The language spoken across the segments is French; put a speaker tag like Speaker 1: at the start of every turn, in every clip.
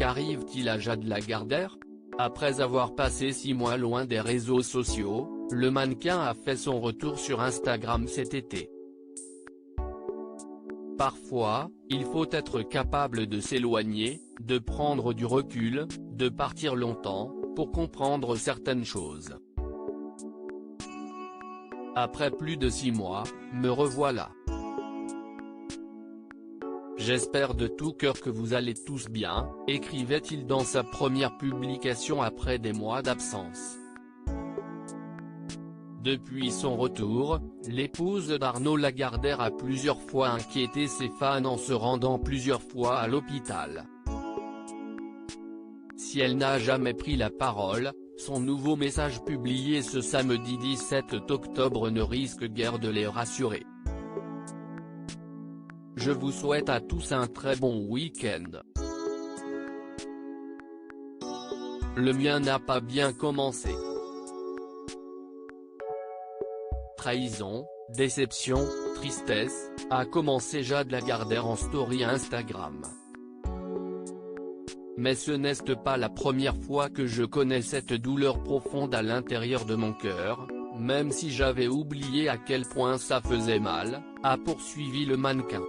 Speaker 1: qu'arrive-t-il à Jade Lagardère? Après avoir passé 6 mois loin des réseaux sociaux, le mannequin a fait son retour sur Instagram cet été. Parfois, il faut être capable de s'éloigner, de prendre du recul, de partir longtemps, pour comprendre certaines choses. Après plus de 6 mois, me revoilà. J'espère de tout cœur que vous allez tous bien, écrivait-il dans sa première publication après des mois d'absence. Depuis son retour, l'épouse d'Arnaud Lagardère a plusieurs fois inquiété ses fans en se rendant plusieurs fois à l'hôpital. Si elle n'a jamais pris la parole, son nouveau message publié ce samedi 17 octobre ne risque guère de les rassurer. Je vous souhaite à tous un très bon week-end. Le mien n'a pas bien commencé. Trahison, déception, tristesse, a commencé Jade Lagardère en story Instagram. Mais ce n'est pas la première fois que je connais cette douleur profonde à l'intérieur de mon cœur, même si j'avais oublié à quel point ça faisait mal, a poursuivi le mannequin.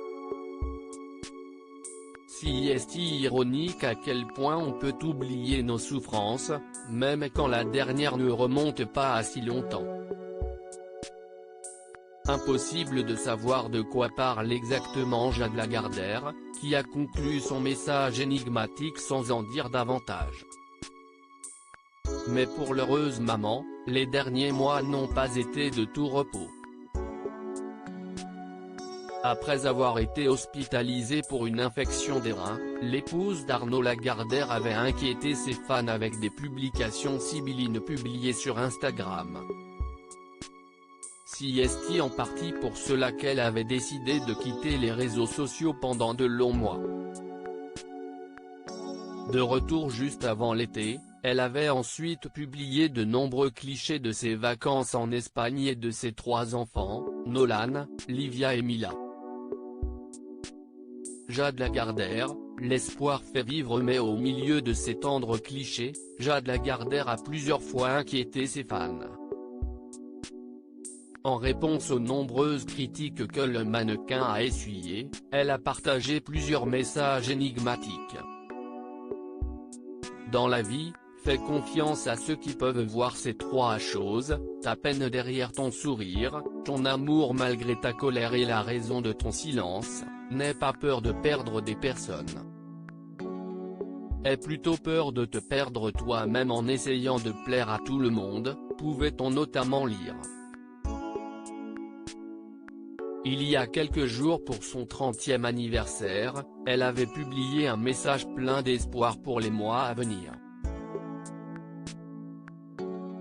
Speaker 1: Si est ironique à quel point on peut oublier nos souffrances, même quand la dernière ne remonte pas à si longtemps. Impossible de savoir de quoi parle exactement Jade Lagardère, qui a conclu son message énigmatique sans en dire davantage. Mais pour l'heureuse maman, les derniers mois n'ont pas été de tout repos. Après avoir été hospitalisée pour une infection des reins, l'épouse d'Arnaud Lagardère avait inquiété ses fans avec des publications sibyllines publiées sur Instagram. Si est en partie pour cela qu'elle avait décidé de quitter les réseaux sociaux pendant de longs mois. De retour juste avant l'été, elle avait ensuite publié de nombreux clichés de ses vacances en Espagne et de ses 3 enfants, Nolan, Livia et Mila. Jade Lagardère, l'espoir fait vivre, mais au milieu de ces tendres clichés, Jade Lagardère a plusieurs fois inquiété ses fans. En réponse aux nombreuses critiques que le mannequin a essuyées, elle a partagé plusieurs messages énigmatiques. Dans la vie, fais confiance à ceux qui peuvent voir ces 3 choses, ta peine derrière ton sourire, ton amour malgré ta colère et la raison de ton silence. N'aie pas peur de perdre des personnes. Aie plutôt peur de te perdre toi-même en essayant de plaire à tout le monde, pouvait-on notamment lire. Il y a quelques jours, pour son 30e anniversaire, elle avait publié un message plein d'espoir pour les mois à venir.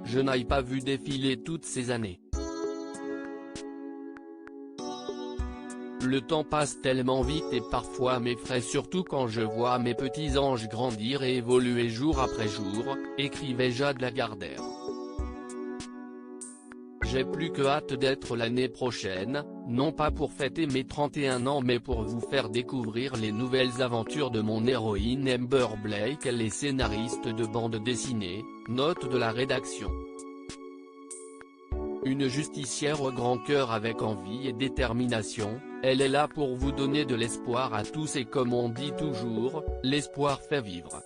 Speaker 1: Je n'ai pas vu défiler toutes ces années. Le temps passe tellement vite et parfois m'effraie, surtout quand je vois mes petits anges grandir et évoluer jour après jour, écrivait Jade Lagardère. J'ai plus que hâte d'être l'année prochaine, non pas pour fêter mes 31 ans mais pour vous faire découvrir les nouvelles aventures de mon héroïne Amber Blake. Elle est scénariste de bande dessinée, note de la rédaction. Une justicière au grand cœur avec envie et détermination, elle est là pour vous donner de l'espoir à tous et comme on dit toujours, l'espoir fait vivre.